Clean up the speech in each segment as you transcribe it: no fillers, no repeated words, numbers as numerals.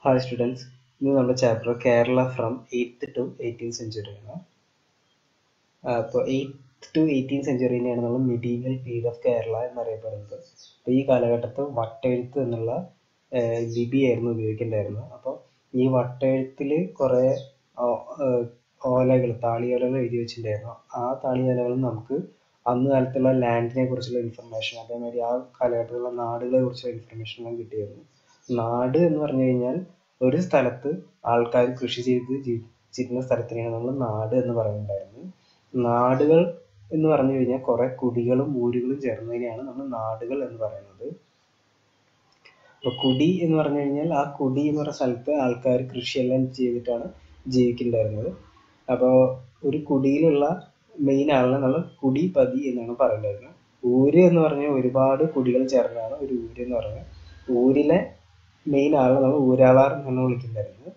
Hi students, ഇന്ന് നമ്മുടെ chapter Kerala from 8th to 18th century ആണ്. അപ്പോൾ 8th to 18th സെഞ്ചുറിനെയാണ് നമ്മൾ മിഡീവൽ പീരീഡ് ഓഫ് കേരള എന്നറിയപ്പെടുന്നത്. അപ്പോൾ ഈ കാലഘട്ടത്ത് വട്ടെഴുത്ത് എന്നുള്ള ലിപിയായിരുന്നു ഉപയോഗിക്കേണ്ടായിരുന്നത്. അപ്പോൾ ഈ വട്ടെഴുത്തിൽ കുറേ ഓലകൾ, താളിയോലകൾ എഴുതി വെച്ചിട്ടുണ്ടായിരുന്നു. ആ താളിയോലകൾ നമുക്ക് അന്ന് കാലത്തുള്ള ലാൻഡിനെ കുറിച്ചുള്ള ഇൻഫർമേഷൻ, അതേമാതിരി ആ കാലഘട്ടത്തിലുള്ള നാടുകളെ കുറിച്ചുള്ള ഇൻഫർമേഷനെല്ലാം കിട്ടിയിരുന്നു. നാട് എന്ന് പറഞ്ഞു കഴിഞ്ഞാൽ ഒരു സ്ഥലത്ത് ആൾക്കാർ കൃഷി ചെയ്ത് ജീവിച്ചിരുന്ന സ്ഥലത്തിനെയാണ് നമ്മൾ നാട് എന്ന് പറയുന്നുണ്ടായിരുന്നത്. നാടുകൾ എന്ന് പറഞ്ഞു കഴിഞ്ഞാൽ കുറെ കുടികളും ഊരുകളും ചേർന്നതിനെയാണ് നമ്മൾ നാടുകൾ എന്ന് പറയുന്നത്. അപ്പോൾ കുടി എന്ന് പറഞ്ഞു കഴിഞ്ഞാൽ ആ കുടി എന്ന് പറയുന്ന സ്ഥലത്ത് ആൾക്കാർ കൃഷിയെല്ലാം ചെയ്തിട്ടാണ് ജീവിക്കുന്നുണ്ടായിരുന്നത്. അപ്പോൾ ഒരു കുടിയിലുള്ള മെയിൻ ആളിനെ നമ്മൾ കുടിപതി എന്നാണ് പറയുന്നത്. ഊര് എന്ന് പറഞ്ഞാൽ ഒരുപാട് കുടികൾ ചേർന്നതാണ് ഒരു ഊര് എന്ന് പറയുന്നത്. ഊരിലെ മെയിൻ ആളിനെ നമ്മൾ ഊരാളാർ എന്നാണ് വിളിക്കുന്നുണ്ടായിരുന്നത്.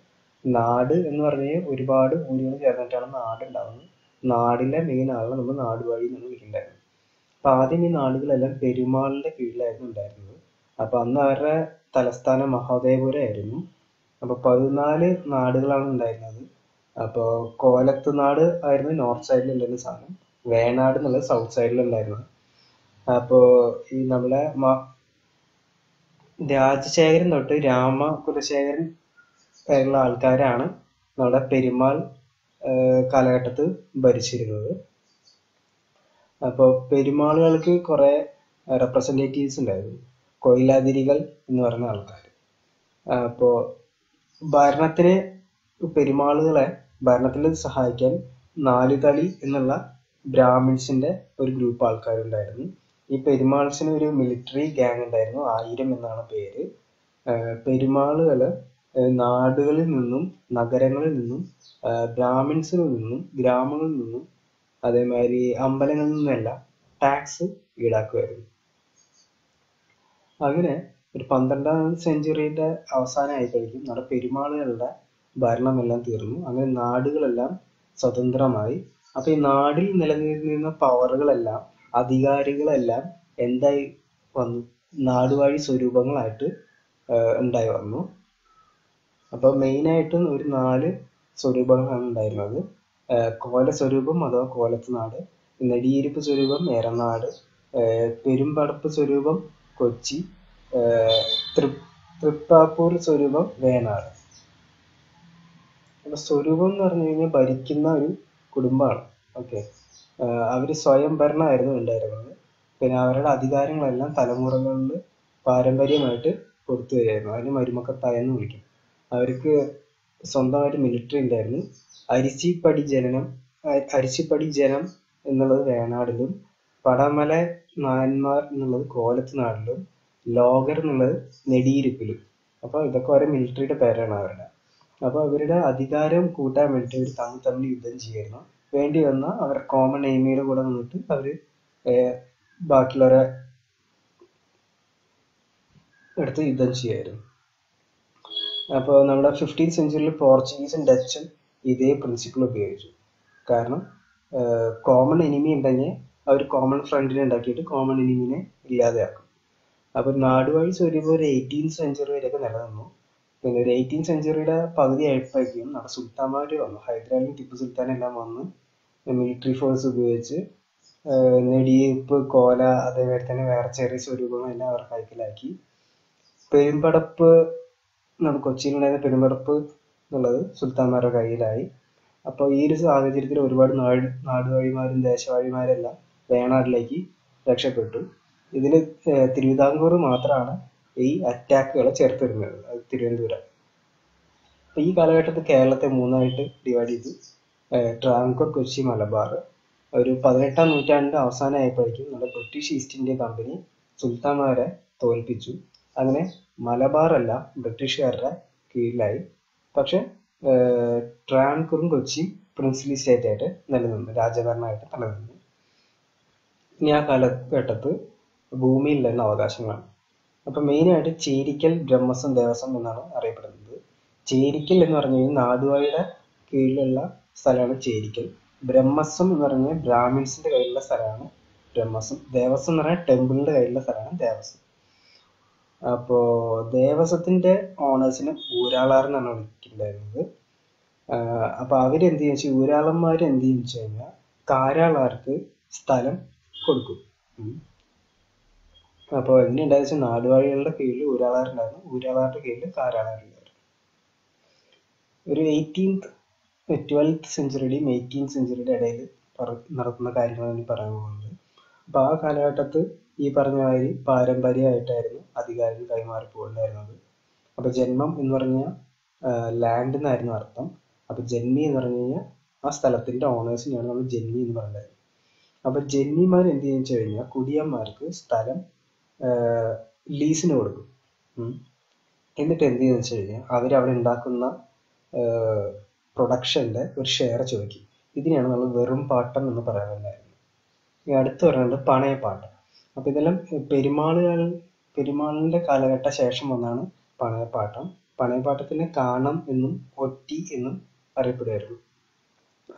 നാട് എന്ന് പറഞ്ഞാൽ ഒരുപാട് ഊരുകൾ ചേർന്നിട്ടാണ് നാട് ഉണ്ടാകുന്നത്. നാടിലെ മെയിൻ ആളിനെ നമ്മൾ നാടുവാഴി എന്നാണ് വിളിക്കുന്നുണ്ടായിരുന്നത്. അപ്പം ആദ്യം ഈ നാടുകളെല്ലാം പെരുമാളിന്റെ കീഴിലായിരുന്നു ഉണ്ടായിരുന്നത്. അപ്പം അന്ന് അവരുടെ തലസ്ഥാനം മഹാദേവപുരമായിരുന്നു. അപ്പോൾ 14 നാടുകളാണ് ഉണ്ടായിരുന്നത്. അപ്പോൾ കോലത്തുനാട് ആയിരുന്നു നോർത്ത് സൈഡിൽ ഉണ്ടായിരുന്ന സാധനം, വേണാട് എന്നുള്ളത് സൗത്ത് സൈഡിൽ ഉണ്ടായിരുന്നത്. അപ്പോൾ ഈ നമ്മളെ രാജശേഖരൻ തൊട്ട് രാമകുലശേഖരൻ വരെയുള്ള ആൾക്കാരാണ് നമ്മുടെ പെരുമാൾ കാലഘട്ടത്ത് ഭരിച്ചിരുന്നത്. അപ്പോൾ പെരുമാളുകൾക്ക് കുറെ റെപ്രസെൻറ്റേറ്റീവ്സ് ഉണ്ടായിരുന്നു, കൊയിലാതിരികൾ എന്ന് പറയുന്ന ആൾക്കാർ. അപ്പോൾ ഭരണത്തിന് പെരുമാളുകളെ ഭരണത്തിൽ സഹായിക്കാൻ നാലുതളി എന്നുള്ള ബ്രാഹ്മിൻസിന്റെ ഒരു ഗ്രൂപ്പ് ആൾക്കാരുണ്ടായിരുന്നു. ഈ പെരുമാൾസിന് ഒരു മിലിറ്ററി ഗ്യാങ് ഉണ്ടായിരുന്നു, 1000 എന്നാണ് പേര്. പെരുമാളുകൾ നാടുകളിൽ നിന്നും നഗരങ്ങളിൽ നിന്നും ബ്രാഹ്മിൻസിൽ നിന്നും ഗ്രാമങ്ങളിൽ നിന്നും അതേമാതിരി അമ്പലങ്ങളിൽ നിന്നെല്ലാം ടാക്സ് ഈടാക്കുമായിരുന്നു. അങ്ങനെ ഒരു 12ാം സെഞ്ചുറിയുടെ അവസാനമായപ്പോഴേക്കും നമ്മുടെ പെരുമാളുകളുടെ ഭരണമെല്ലാം തീർന്നു. അങ്ങനെ നാടുകളെല്ലാം സ്വതന്ത്രമായി. അപ്പൊ ഈ നാടിൽ നിലനിന്നിരുന്ന പവറുകളെല്ലാം, അധികാരികളെല്ലാം എന്തായി വന്നു? നാടുവാഴി സ്വരൂപങ്ങളായിട്ട് ഉണ്ടായി വന്നു. അപ്പൊ മെയിനായിട്ടും ഒരു 4 സ്വരൂപങ്ങളാണ് ഉണ്ടായിരുന്നത്. കോല സ്വരൂപം അഥവാ കോലത്തുനാട്, നെടിയിരുപ്പ് സ്വരൂപം ഏറനാട്, പെരുമ്പടപ്പ് സ്വരൂപം കൊച്ചി, തൃപ്പാപ്പൂർ സ്വരൂപം വേണാട്. അപ്പൊ സ്വരൂപം എന്ന് പറഞ്ഞു കഴിഞ്ഞാൽ ഭരിക്കുന്ന ഒരു കുടുംബമാണ്. ഓക്കെ, അവര് സ്വയം ഭരണമായിരുന്നു ഉണ്ടായിരുന്നത്. പിന്നെ അവരുടെ അധികാരങ്ങളെല്ലാം തലമുറകളിൽ പാരമ്പര്യമായിട്ട് കൊടുത്തു വരികയായിരുന്നു. അതിന് മരുമക്കത്തായ എന്ന് വിളിക്കും. അവർക്ക് സ്വന്തമായിട്ട് മിലിറ്ററി ഉണ്ടായിരുന്നു. അരിച്ചിപ്പടി ജനം എന്നുള്ളത് വേണാടിലും, പടമല നായന്മാർ എന്നുള്ളത് കോലത്തുനാടിലും, ലോകർ എന്നുള്ളത് നെടിയിരുപ്പിലും. അപ്പൊ ഇതൊക്കെ ഓരോ മിലിറ്ററിയുടെ പേരാണ് അവരുടെ. അപ്പൊ അവരുടെ അധികാരം കൂട്ടാൻ വേണ്ടി അവർ തമ്മിൽ യുദ്ധം ചെയ്യായിരുന്നു. വേണ്ടി വന്ന അവർ കോമൺ എയിമിയുടെ കൂടെ നിന്നിട്ട് അവര് ബാക്കിയുള്ളവരെ എടുത്ത് യുദ്ധം ചെയ്യായിരുന്നു. അപ്പോൾ നമ്മുടെ 15th സെഞ്ചുറിയിൽ പോർച്ചുഗീസും ഡച്ചും ഇതേ പ്രിൻസിപ്പിൾ ഉപയോഗിച്ചു. കാരണം കോമൺ എനിമി ഉണ്ടെങ്കിൽ അവർ കോമൺ ഫ്രണ്ടിനെ ഉണ്ടാക്കിയിട്ട് കോമൺ എനിമിനെ ഇല്ലാതെയാക്കും. അപ്പൊ നാടുവാഴി സ്വരൂപം ഒരു 18th സെഞ്ചുറി വരെയൊക്കെ നിലനിന്നു. പിന്നെ ഒരു 18th സെഞ്ചുറിയുടെ പകുതി ആയപ്പോഴേക്കും നമ്മുടെ സുൽത്താന്മാര് വന്നു. ഹൈദരാലി, ടിപ്പു സുൽത്താൻ എല്ലാം വന്ന് മിലിറ്ററി ഫോഴ്സ് ഉപയോഗിച്ച് നെടിയിരുപ്പ്, കോല, അതേപോലെ തന്നെ വേറെ ചെറിയ സ്വരൂപങ്ങളെല്ലാം അവർ കൈക്കലാക്കി. പെരുമ്പടപ്പ്, നമുക്ക് കൊച്ചിയിലുണ്ടായിരുന്ന പെരുമ്പടപ്പ് എന്നുള്ളത് സുൽത്താന്മാരുടെ കയ്യിലായി. അപ്പോൾ ഈ ഒരു സാഹചര്യത്തിൽ ഒരുപാട് നാടുവാഴിമാരും ദേശവാഴിമാരെല്ലാം വേണാടിലേക്ക് രക്ഷപ്പെട്ടു. ഇതിൽ തിരുവിതാംകൂർ മാത്രമാണ് ഈ അറ്റാക്കുകളെ ചേർത്തിരുന്നത്, തിരുവനന്തപുരം. അപ്പൊ ഈ കാലഘട്ടത്തിൽ കേരളത്തെ 3ആയിട്ട് ഡിവൈഡ് ചെയ്തു. ട്രാവൻകൂർ, കൊച്ചി, മലബാർ. ഒരു 18ാം നൂറ്റാണ്ടിന്റെ അവസാനമായപ്പോഴേക്കും നമ്മുടെ ബ്രിട്ടീഷ് ഈസ്റ്റ് ഇന്ത്യ കമ്പനി സുൽത്താന്മാരെ തോൽപ്പിച്ചു. അങ്ങനെ മലബാർ എല്ലാം ബ്രിട്ടീഷുകാരുടെ കീഴിലായി. പക്ഷെ ട്രാവൻകൂറും കൊച്ചിയും പ്രിൻസ്ലി സ്റ്റേറ്റ് ആയിട്ട് നിലനിന്നു, രാജഭരണമായിട്ട് നിലനിന്നു. ഇനി ആ കാലഘട്ടത്ത് ഭൂമിയിൽ തന്നെ അവകാശങ്ങളാണ്. അപ്പൊ മെയിനായിട്ട് ചേരിക്കൽ, ബ്രഹ്മസം, ദേവസ്വം എന്നാണ് അറിയപ്പെടുന്നത്. ചേരിക്കൽ എന്ന് പറഞ്ഞു കഴിഞ്ഞാൽ നാടുവാഴിയുടെ കീഴിലുള്ള സ്ഥലമാണ് ചേരിക്കൽ. ബ്രഹ്മസം എന്ന് പറഞ്ഞാൽ ബ്രാഹ്മിൻസിന്റെ കയ്യിലുള്ള സ്ഥലമാണ് ബ്രഹ്മസം. ദേവസ്വം എന്ന് പറഞ്ഞാൽ ടെമ്പിളിന്റെ കയ്യിലുള്ള സ്ഥലമാണ് ദേവസ്വം. അപ്പോൾ ദേവസ്വത്തിന്റെ ഓണേഴ്സിനെ ഊരാളാർ എന്നാണ് വിളിക്കുന്നുണ്ടായിരുന്നത്. അപ്പോൾ അവരെന്ത് ചെയ്യുക വെച്ചാൽ ഊരാളന്മാർ എന്ത് ചെയ്യുക വെച്ച് കഴിഞ്ഞാൽ കാരാളാർക്ക് സ്ഥലം കൊടുക്കും. അപ്പോൾ എങ്ങനെ ഉണ്ടായെന്ന് വെച്ചാൽ നാടുവാഴികളുടെ കീഴിൽ ഊരാളാറുണ്ടായിരുന്നു, ഊരാളാരുടെ കീഴിൽ കാരാളാറുണ്ടായിരുന്നു. ഒരു 12th സെഞ്ചുറിയുടെയും 18th സെഞ്ചുറിയുടെ ഇടയിൽ നടക്കുന്ന കാര്യങ്ങളാണ് ഈ പറയാൻ പോകുന്നത്. അപ്പോൾ ആ കാലഘട്ടത്ത് ഈ പറഞ്ഞ മാതിരി പാരമ്പര്യമായിട്ടായിരുന്നു അധികാരം കൈമാറി പോകുന്നുണ്ടായിരുന്നത്. അപ്പോൾ ജന്മം എന്ന് പറഞ്ഞാൽ ലാൻഡ് എന്നായിരുന്നു അർത്ഥം. അപ്പോൾ ജന്മി എന്ന് പറഞ്ഞു കഴിഞ്ഞാൽ ആ സ്ഥലത്തിന്റെ ഓണേഴ്സിനെയാണ് നമ്മൾ ജന്മി എന്ന് പറയുന്നത്. അപ്പോൾ ജന്മിമാർ എന്ത് ചെയ്യുന്ന വെച്ച് കഴിഞ്ഞാൽ കുടിയന്മാർക്ക് സ്ഥലം ലീസിന് കൊടുക്കും. എന്നിട്ട് എന്ത് ചെയ്യുന്ന വെച്ച് കഴിഞ്ഞാൽ അവരവിടെ ഉണ്ടാക്കുന്ന പ്രൊഡക്ഷന്റെ ഒരു ഷെയർ ചോദിക്കും. ഇതിനെയാണ് നമ്മൾ വെറും പാട്ടം എന്ന് പറയാറുണ്ടായിരുന്നത്. ഈ അടുത്ത് പറയുന്നത് പണയപ്പാട്ടം. അപ്പോൾ ഇതെല്ലാം പെരുമാളിന്റെ കാലഘട്ട ശേഷം വന്നാണ് പണയപ്പാട്ടം. പണയപ്പാട്ടത്തിന് കാണം എന്നും ഒറ്റി എന്നും അറിയപ്പെടുമായിരുന്നു.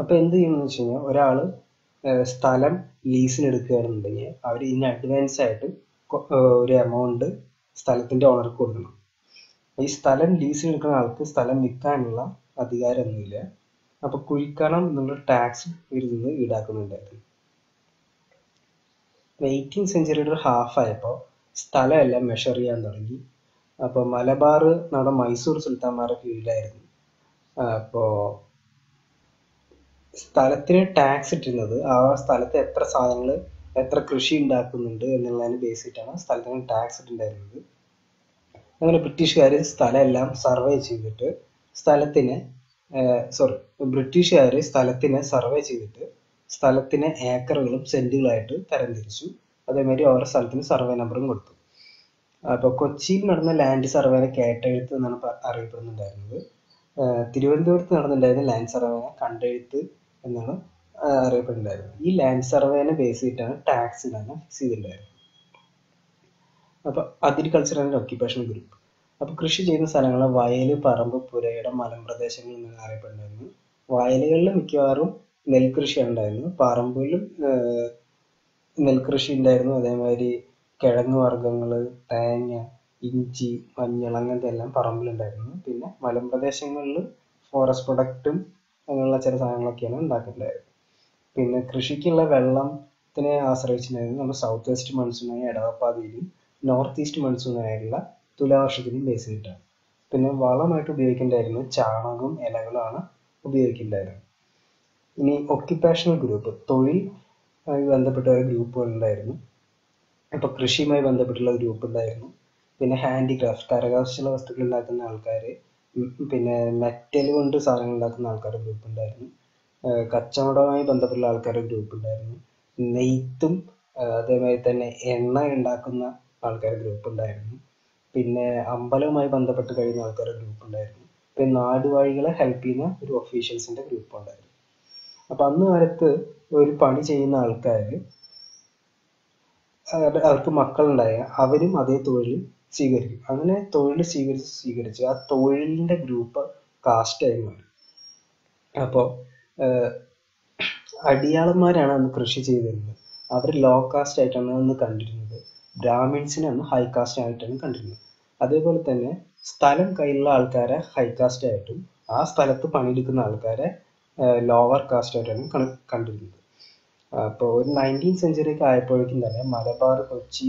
അപ്പോൾ എന്ത് ചെയ്യണമെന്ന് വെച്ച് കഴിഞ്ഞാൽ ഒരാൾ സ്ഥലം ലീസിന് എടുക്കുകയാണെന്നുണ്ടെങ്കിൽ അവർ ഇന്ന് അഡ്വാൻസ് ആയിട്ട് ഒരു എമൗണ്ട് സ്ഥലത്തിന്റെ ഓണർക്ക് കൊടുക്കണം. ഈ സ്ഥലം ലീസിന് എടുക്കുന്ന ആൾക്ക് സ്ഥലം വിൽക്കാനുള്ള അധികാരമൊന്നുമില്ല. അപ്പൊ കുഴിക്കണം എന്നുള്ള ടാക്സ് ഇവരിൽ നിന്ന് ഈടാക്കുന്നുണ്ടായിരുന്നു. 18th സെഞ്ചുറിയുടെ ഒരു ഹാഫ് ആയപ്പോൾ സ്ഥലമെല്ലാം മെഷർ ചെയ്യാൻ തുടങ്ങി. അപ്പോൾ മലബാർ നമ്മുടെ മൈസൂർ സുൽത്താന്മാരുടെ കീഴിലായിരുന്നു. അപ്പോൾ സ്ഥലത്തിന് ടാക്സ് ഇട്ടിരുന്നത് ആ സ്ഥലത്ത് എത്ര സാധനങ്ങൾ എത്ര കൃഷി ഉണ്ടാക്കുന്നുണ്ട് എന്നുള്ളതിനെ ബേസ് ചെയ്തിട്ടാണ് സ്ഥലത്തിന് ടാക്സ് ഇട്ടുണ്ടായിരുന്നത്. അങ്ങനെ ബ്രിട്ടീഷുകാർ സ്ഥലം എല്ലാം സർവേ ചെയ്തിട്ട് സ്ഥലത്തിനെ സർവേ ചെയ്തിട്ട് സ്ഥലത്തിന് ഏക്കറുകളും സെന്റുകളായിട്ട് തരംതിരിച്ചു. അതേമാതിരി ഓരോ സ്ഥലത്തിന് സർവേ നമ്പറും കൊടുത്തു. അപ്പോൾ കൊച്ചിയിൽ നടന്ന ലാൻഡ് സർവേനെ കേട്ടെഴുത്ത് എന്നാണ് അറിയപ്പെടുന്നുണ്ടായിരുന്നത്. തിരുവനന്തപുരത്ത് നടന്നിട്ടുണ്ടായിരുന്ന ലാൻഡ് സർവേനെ കണ്ടെഴുത്ത് എന്നാണ് അറിയപ്പെടുന്നുണ്ടായിരുന്നത്. ഈ ലാൻഡ് സർവേനെ ബേസ് ചെയ്തിട്ടാണ് ടാക്സ് തന്നെ ഫിക്സ് ചെയ്തിട്ടുണ്ടായിരുന്നത്. അപ്പോൾ അഗ്രികൾച്ചർ ആൻഡ് ഒക്യുപ്പേഷൻ ഗ്രൂപ്പ്. അപ്പോൾ കൃഷി ചെയ്യുന്ന സ്ഥലങ്ങളെ വയൽ, പറമ്പ്, പുരയിടം, മലമ്പ്രദേശങ്ങൾ എന്നാണ് അറിയപ്പെടുന്നത്. വയലുകളിൽ മിക്കവാറും നെൽകൃഷിയാണ് ഉണ്ടായിരുന്നത്. പറമ്പിലും നെൽകൃഷി ഉണ്ടായിരുന്നു. അതേമാതിരി കിഴങ്ങ് വർഗ്ഗങ്ങൾ, തേങ്ങ, ഇഞ്ചി, മഞ്ഞൾ അങ്ങനത്തെ എല്ലാം പറമ്പിലുണ്ടായിരുന്നു. പിന്നെ മലമ്പ്രദേശങ്ങളിൽ ഫോറസ്റ്റ് പ്രൊഡക്റ്റും അങ്ങനെയുള്ള ചില സാധനങ്ങളൊക്കെയാണ് ഉണ്ടാക്കിയിട്ടുണ്ടായിരുന്നത്. പിന്നെ കൃഷിക്കുള്ള വെള്ളത്തിനെ ആശ്രയിച്ചിട്ടുണ്ടായിരുന്നു നമ്മൾ സൗത്ത് വെസ്റ്റ് മൺസൂണായ എടവപ്പാതിയിലും നോർത്ത് ഈസ്റ്റ് മൺസൂണായുള്ള തുലാവർഷത്തിനും ബേസ് ചെയ്തിട്ടാണ്. പിന്നെ വളമായിട്ട് ഉപയോഗിക്കേണ്ടായിരുന്നു ചാണകവും ഇലകളാണ് ഉപയോഗിക്കേണ്ടായിരുന്നത്. ഇനി ഒക്യുപ്പേഷണൽ ഗ്രൂപ്പ്, തൊഴിലുമായി ബന്ധപ്പെട്ട ഒരു ഗ്രൂപ്പുകൾ ഉണ്ടായിരുന്നു. അപ്പോൾ കൃഷിയുമായി ബന്ധപ്പെട്ടുള്ള ഗ്രൂപ്പ് ഉണ്ടായിരുന്നു. പിന്നെ ഹാൻഡിക്രാഫ്റ്റ്, കരകൗശല വസ്തുക്കൾ ഉണ്ടാക്കുന്ന ആൾക്കാർ, പിന്നെ മെറ്റൽ കൊണ്ട് സാധനങ്ങൾ ഉണ്ടാക്കുന്ന ആൾക്കാരുടെ ഗ്രൂപ്പ് ഉണ്ടായിരുന്നു. കച്ചവടവുമായി ബന്ധപ്പെട്ടുള്ള ആൾക്കാരുടെ ഗ്രൂപ്പ് ഉണ്ടായിരുന്നു. നെയ്ത്തും അതേമാതിരി തന്നെ എണ്ണ ഉണ്ടാക്കുന്ന ആൾക്കാരുടെ ഗ്രൂപ്പ് ഉണ്ടായിരുന്നു. പിന്നെ അമ്പലവുമായി ബന്ധപ്പെട്ട് കഴിയുന്ന ആൾക്കാരുടെ ഗ്രൂപ്പ് ഉണ്ടായിരുന്നു. പിന്നെ നാടുവാഴികളെ ഹെൽപ്പ് ചെയ്യുന്ന ഒരു ഒഫീഷ്യൽസിന്റെ ഗ്രൂപ്പ് ഉണ്ടായിരുന്നു. അപ്പൊ അന്ന് കാലത്ത് ഒരു പണി ചെയ്യുന്ന ആൾക്കാർ അവർക്ക് മക്കളുണ്ടായ അവരും അതേ തൊഴിൽ സ്വീകരിക്കും. അങ്ങനെ തൊഴിൽ സ്വീകരിച്ച് ആ തൊഴിലിന്റെ ഗ്രൂപ്പ് കാസ്റ്റായി മാറി. അപ്പോൾ അടിയാളന്മാരാണ് അന്ന് കൃഷി ചെയ്തിരുന്നത്. അവർ ലോ കാസ്റ്റ് ആയിട്ടാണ് അന്ന് കണ്ടിരുന്നത്. ബ്രാഹ്മിൻസിനെ അന്ന് ഹൈ കാസ്റ്റ് ആയിട്ടാണ് കണ്ടിരുന്നത്. അതേപോലെ തന്നെ സ്ഥലം കയ്യിലുള്ള ആൾക്കാരെ ഹൈ കാസ്റ്റ് ആയിട്ടും ആ സ്ഥലത്ത് പണിയെടുക്കുന്ന ആൾക്കാരെ ലോവർ കാസ്റ്റ് ആയിട്ടാണ് കണ്ടിരുന്നത്. അപ്പോൾ ഒരു 19th സെഞ്ചുറിയൊക്കെ ആയപ്പോഴേക്കും തന്നെ മലബാർ, കൊച്ചി,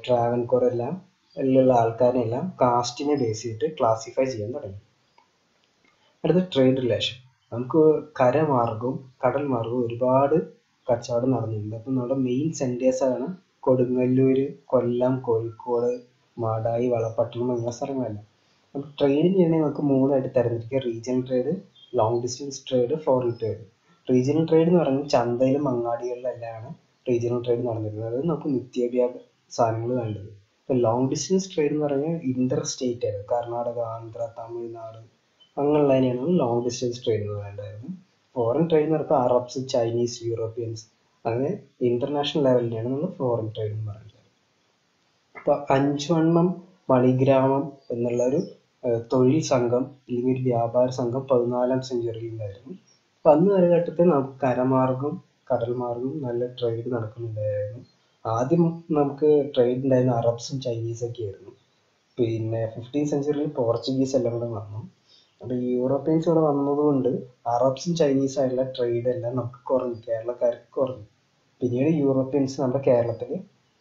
ട്രാവൻകൂർ എല്ലാം ഉള്ള ആൾക്കാരെല്ലാം കാസ്റ്റിനെ ബേസ് ചെയ്തിട്ട് ക്ലാസിഫൈ ചെയ്യാൻ തുടങ്ങി. അടുത്ത ട്രേഡ് റിലേഷൻ. നമുക്ക് കരമാർഗവും കടൽ മാർഗവും ഒരുപാട് കച്ചവടം നടന്നിട്ടുണ്ട്. അപ്പം നമ്മുടെ മെയിൻ സെൻറ്റേഴ്സാണ് കൊടുങ്ങല്ലൂര്, കൊല്ലം, കോഴിക്കോട്, മാടായി, വളപട്ടണം എന്നുള്ള സ്ഥലങ്ങളെല്ലാം. അപ്പം ട്രേഡിങ് ചെയ്യണമെങ്കിൽ നമുക്ക് മൂന്നായിട്ട് തരംതിരിക്കുക: regional trade, long distance trade, foreign trade. Regional trade എന്ന് പറയുന്നത് ചന്തയിലും അങ്ങാടികളിലെല്ലാമാണ് റീജിയണൽ ട്രേഡ് നടന്നിരുന്നത്. അത് നമുക്ക് നിത്യോപയോഗ സാധനങ്ങൾ വേണ്ടത്. ഇപ്പം ലോങ് ഡിസ്റ്റൻസ് ട്രേഡ് എന്ന് പറഞ്ഞാൽ ഇന്റർ സ്റ്റേറ്റ് ആയിരുന്നു. കർണാടക, ആന്ധ്ര, തമിഴ്നാട് അങ്ങനെയുള്ളതിനെയാണ് ലോങ് ഡിസ്റ്റൻസ് ട്രേഡ് എന്ന് വേണ്ടായിരുന്നു. ഫോറിൻ ട്രേഡ് എന്ന് പറയുമ്പോൾ അറബ്സ്, ചൈനീസ്, യൂറോപ്യൻസ് അങ്ങനെ ഇന്റർനാഷണൽ ലെവലിനെയാണ് നമ്മൾ ഫോറിൻ ട്രേഡ് എന്ന് പറയുന്നത്. അപ്പോൾ അഞ്ചുവണ്ണം മണിഗ്രാമം എന്നുള്ള ഒരു തൊഴിൽ സംഘം അല്ലെങ്കിൽ ഒരു വ്യാപാര സംഘം 14ാം സെഞ്ചുറിയിൽ ഉണ്ടായിരുന്നു. അപ്പം അന്ന് കാലഘട്ടത്തിൽ നമുക്ക് കരമാർഗം കടൽ മാർഗം നല്ല ട്രേഡ് നടക്കുന്നുണ്ടായിരുന്നു. ആദ്യം നമുക്ക് ട്രേഡ് ഉണ്ടായിരുന്ന അറബ്സും ചൈനീസൊക്കെ ആയിരുന്നു. പിന്നെ 15th സെഞ്ചുറിയിൽ പോർച്ചുഗീസ് എല്ലാം കൂടെ വന്നു. അപ്പോൾ ഈ യൂറോപ്യൻസ് ഇവിടെ വന്നതുകൊണ്ട് അറബ്സും ചൈനീസും ആയിട്ടുള്ള ട്രേഡ് എല്ലാം നമുക്ക് കുറഞ്ഞു, കേരളക്കാർക്ക് കുറഞ്ഞു. പിന്നീട് യൂറോപ്യൻസ് നമ്മുടെ കേരളത്തിൽ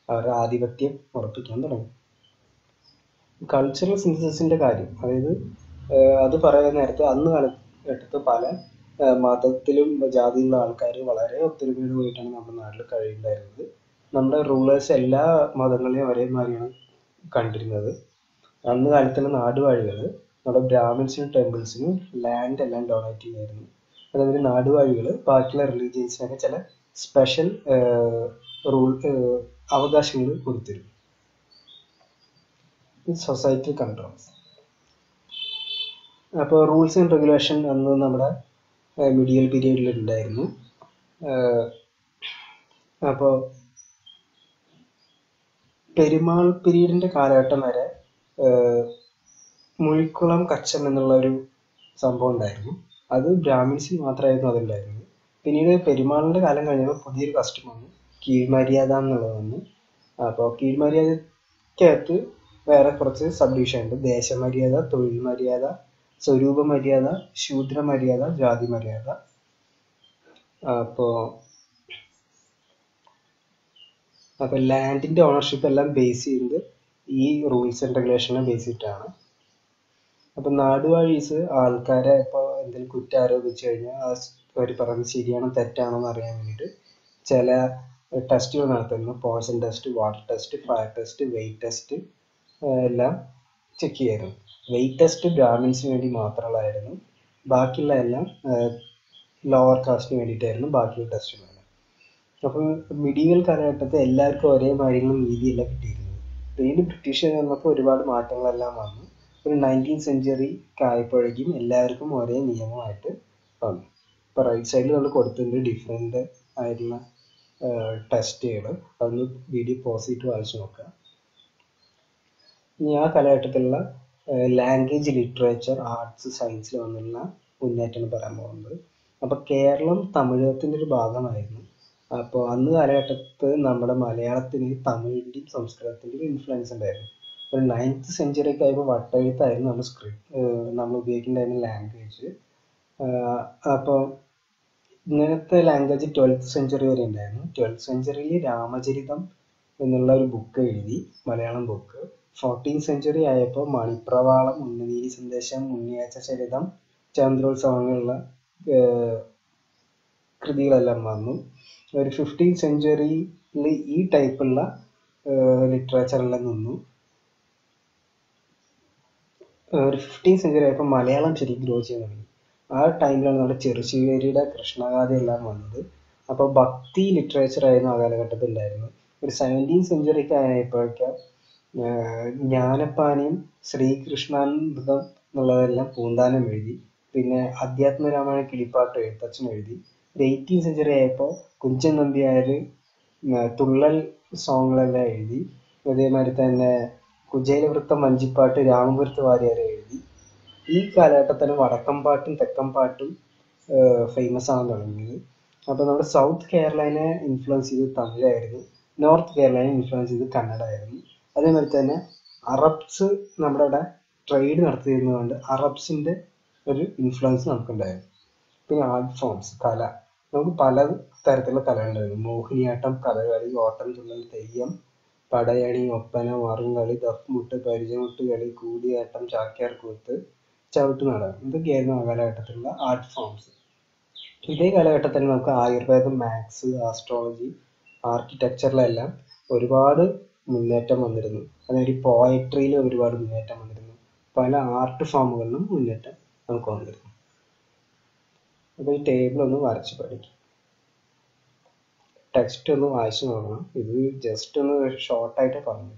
അവരുടെ ആധിപത്യം ഉറപ്പിക്കാൻ തുടങ്ങി. കൾച്ചറൽ സിന്തസിസിൻ്റെ കാര്യം, അതായത് അത് പറയാൻ നേരത്തെ അന്ന് കാലഘട്ടത്ത് പല മതത്തിലും ജാതിയിലുള്ള ആൾക്കാർ വളരെ ഒത്തൊരുമയോട് പോയിട്ടാണ് നമ്മുടെ നാട്ടിൽ കഴിയുന്നുണ്ടായിരുന്നത്. നമ്മുടെ റൂളേഴ്സ് എല്ലാ മതങ്ങളെയും ഒരേമാതിരിയാണ് കണ്ടിരുന്നത്. അന്ന് കാലത്തുള്ള നാടുവാഴികൾ നമ്മുടെ ബ്രാഹ്മിൻസിനും ടെമ്പിൾസിനും ലാൻഡ് എല്ലാം ഡൊണേറ്റ് ചെയ്യുമായിരുന്നു. അതേപോലെ നാടുവാഴികൾ ബാക്കിയുള്ള റിലീജിയൻസിനൊക്കെ ചില സ്പെഷ്യൽ അവകാശങ്ങൾ കൊടുത്തിരുന്നു. Society controls. അപ്പോൾ റൂൾസ് ആൻഡ് റെഗുലേഷൻ അന്ന് നമ്മുടെ മിഡിയൽ പീരീഡിൽ ഉണ്ടായിരുന്നു. അപ്പോൾ പെരുമാൾ പീരീഡിൻ്റെ കാലഘട്ടം വരെ മുഴിക്കുളം കച്ചം എന്നുള്ള ഒരു സംഭവം ഉണ്ടായിരുന്നു. അത് ബ്രാഹ്മിൻസിന് മാത്രമായിരുന്നു അതുണ്ടായിരുന്നത്. പിന്നീട് പെരുമാളിൻ്റെ കാലം കഴിഞ്ഞപ്പോൾ പുതിയൊരു കസ്റ്റം വന്നു, കീഴ്മര്യാദ എന്നുള്ളത് വന്നു. അപ്പോൾ കീഴ്മര്യാദക്കകത്ത് വേറെ കുറച്ച് സബ് ഡിവിഷൻ ഉണ്ട്. ദേശമര്യാദ, തൊഴിൽ മര്യാദ, സ്വരൂപ മര്യാദ, ശൂദ്ര മര്യാദ, ജാതി മര്യാദ. അപ്പോൾ ലാൻഡിൻ്റെ ഓണർഷിപ്പ് എല്ലാം ബേസ് ചെയ്യുന്നത് ഈ റൂൾസ് ആൻഡ് റെഗുലേഷനെ ബേസ് ചെയ്തിട്ടാണ്. അപ്പം നാടുവാഴീസ് ആൾക്കാരെ ഇപ്പോൾ എന്തെങ്കിലും കുറ്റം ആരോപിച്ചു കഴിഞ്ഞാൽ അവർ പറയുന്നത് ശരിയാണോ തെറ്റാണോ എന്ന് അറിയാൻ വേണ്ടിയിട്ട് ചില ടെസ്റ്റുകൾ നടത്തുന്നു. Poison test, water test, fire test, weight test എല്ലാം ചെക്ക് ചെയ്യായിരുന്നു. വെയിറ്റ് ടെസ്റ്റ് ബ്രാഹ്മിൻസിന് വേണ്ടി മാത്രമുള്ളതായിരുന്നു. ബാക്കിയുള്ള എല്ലാം ലോവർ കാസ്റ്റിന് വേണ്ടിയിട്ടായിരുന്നു ബാക്കിയുള്ള ടെസ്റ്റുകളെല്ലാം. അപ്പോൾ മിഡീവൽ കാലഘട്ടത്തിൽ എല്ലാവർക്കും ഒരേ കാര്യങ്ങളും നീതിയെല്ലാം കിട്ടിയിരുന്നു. പിന്നീട് ബ്രിട്ടീഷുകാർ വന്നപ്പോൾ ഒരുപാട് മാറ്റങ്ങളെല്ലാം വന്നു. ഒരു 19th സെഞ്ചുറി ആയപ്പോഴേക്കും എല്ലാവർക്കും ഒരേ നിയമമായിട്ട് വന്നു. ഇപ്പോൾ റൈറ്റ് സൈഡിൽ നമ്മൾ കൊടുത്തിട്ടുണ്ട് ഡിഫറെൻ്റ് ആയിട്ടുള്ള ടെസ്റ്റുകൾ. അതൊന്ന് വീഡിയോ പോസ് ചെയ്തിട്ട് വായിച്ചു നോക്കുക. ഇനി ആ കാലഘട്ടത്തിലുള്ള ലാംഗ്വേജ്, ലിറ്ററേച്ചർ, ആർട്സ്, സയൻസിൽ വന്നുള്ള മുന്നേറ്റമാണ് പറയാൻ പോകുന്നത്. അപ്പോൾ കേരളം തമിഴകത്തിൻ്റെ ഒരു ഭാഗമായിരുന്നു. അപ്പോൾ അന്ന് കാലഘട്ടത്ത് നമ്മുടെ മലയാളത്തിന് തമിഴിൻ്റെയും സംസ്കൃതത്തിൻ്റെയും ഇൻഫ്ലുവൻസ് ഉണ്ടായിരുന്നു. ഒരു 9th സെഞ്ചുറി ഒക്കെ ആയപ്പോൾ വട്ടെഴുത്തായിരുന്നു നമ്മൾ ഉപയോഗിക്കേണ്ടായിരുന്ന ലാംഗ്വേജ്. അപ്പോൾ ഇങ്ങനത്തെ ലാംഗ്വേജ് 12th സെഞ്ചുറി വരെ ഉണ്ടായിരുന്നു. 12th സെഞ്ചുറിയിൽ രാമചരിതം എന്നുള്ള ഒരു ബുക്ക് എഴുതി, മലയാളം ബുക്ക്. 14th സെഞ്ചുറി ആയപ്പോൾ മണിപ്രവാളം, ഉണ്ണുനീലി സന്ദേശം, ഉണ്ണിയാഴ്ച ചരിതം, ചന്ദ്രോത്സവങ്ങളുള്ള കൃതികളെല്ലാം വന്നു. ഒരു 15th സെഞ്ചുറിയിൽ ഈ ടൈപ്പുള്ള ലിറ്ററേച്ചറെല്ലാം നിന്നു. ഒരു 15th സെഞ്ചുറി ആയപ്പോൾ മലയാളം ശരിക്കും ഗ്രോ ചെയ്യാൻ തുടങ്ങി. ആ ടൈമിലാണ് നമ്മുടെ ചെറുശ്ശേരിയുടെ കൃഷ്ണഗാഥയെല്ലാം വന്നത്. അപ്പോൾ ഭക്തി ലിറ്ററേച്ചർ ആയിരുന്നു ആ കാലഘട്ടത്തിൽ ഉണ്ടായിരുന്നത്. ഒരു 17th സെഞ്ചുറി ഒക്കെ ആയപ്പോഴേക്കും ജ്ഞാനപ്പാനയും ശ്രീകൃഷ്ണാനന്ദം എന്നുള്ളതെല്ലാം പൂന്താനം എഴുതി. പിന്നെ അധ്യാത്മരാമായണ കിളിപ്പാട്ട് എഴുത്തച്ഛൻ എഴുതി. ഒരു 18th സെഞ്ചുറി ആയപ്പോൾ കുഞ്ചൻ നമ്പ്യാർ തുള്ളൽ സോങ്ങുകളെല്ലാം എഴുതി. അതേമാതിരി തന്നെ കുചേലവൃത്തം, വഞ്ചിപ്പാട്ട് രാമപുരത്ത് വാര്യർ എഴുതി. ഈ കാലഘട്ടത്തിൽ വടക്കൻപാട്ടും തെക്കൻപാട്ടും ഫേമസ് ആവാൻ തുടങ്ങിയത്. അപ്പോൾ നമ്മുടെ സൗത്ത് കേരളനെ ഇൻഫ്ലുവൻസ് ചെയ്ത് തമിഴായിരുന്നു, നോർത്ത് കേരളനെ ഇൻഫ്ലുവൻസ് ചെയ്ത് കന്നഡ ആയിരുന്നു. അതേമാതിരി തന്നെ അറബ്സ് നമ്മുടെ ഇവിടെ ട്രേഡ് നടത്തിയിരുന്നതുകൊണ്ട് അറബ്സിൻ്റെ ഒരു ഇൻഫ്ലുവൻസ് നമുക്കുണ്ടായിരുന്നു. പിന്നെ ആർട്ട് ഫോംസ്, കല, നമുക്ക് പല തരത്തിലുള്ള കല ഉണ്ടായിരുന്നു. മോഹിനിയാട്ടം, കഥകളി, ഓട്ടം തുള്ളൽ, തെയ്യം, പടയണി, ഒപ്പന, മറുകളി, ദഫ്മുട്ട്, പരിചമുട്ട് കളി, കൂടിയാട്ടം, ചാക്യാർകൂത്ത്, ചവിട്ട് നാടകം, ഇതൊക്കെയായിരുന്നു ആ കാലഘട്ടത്തിലുള്ള ആർട്ട് ഫോംസ്. ഇതേ കാലഘട്ടത്തിൽ നമുക്ക് ആയുർവേദം, മാത്സ്, ആസ്ട്രോളജി, ആർക്കിടെക്ചറിലെല്ലാം ഒരുപാട് മുന്നേറ്റം വന്നിരുന്നു. അതായത് പോയട്രിയിൽ ഒരുപാട് മുന്നേറ്റം വന്നിരുന്നു. പല ആർട്ട് ഫോമുകളിലും മുന്നേറ്റം നമുക്ക് വന്നിരുന്നു. അപ്പോൾ ഈ ടേബിൾ ഒന്ന് വരച്ച് പഠിക്കും, ടെക്സ്റ്റ് ഒന്ന് വായിച്ചു നോക്കണം. ഇത് ജസ്റ്റ് ഒന്ന് ഷോർട്ടായിട്ട് പറഞ്ഞു.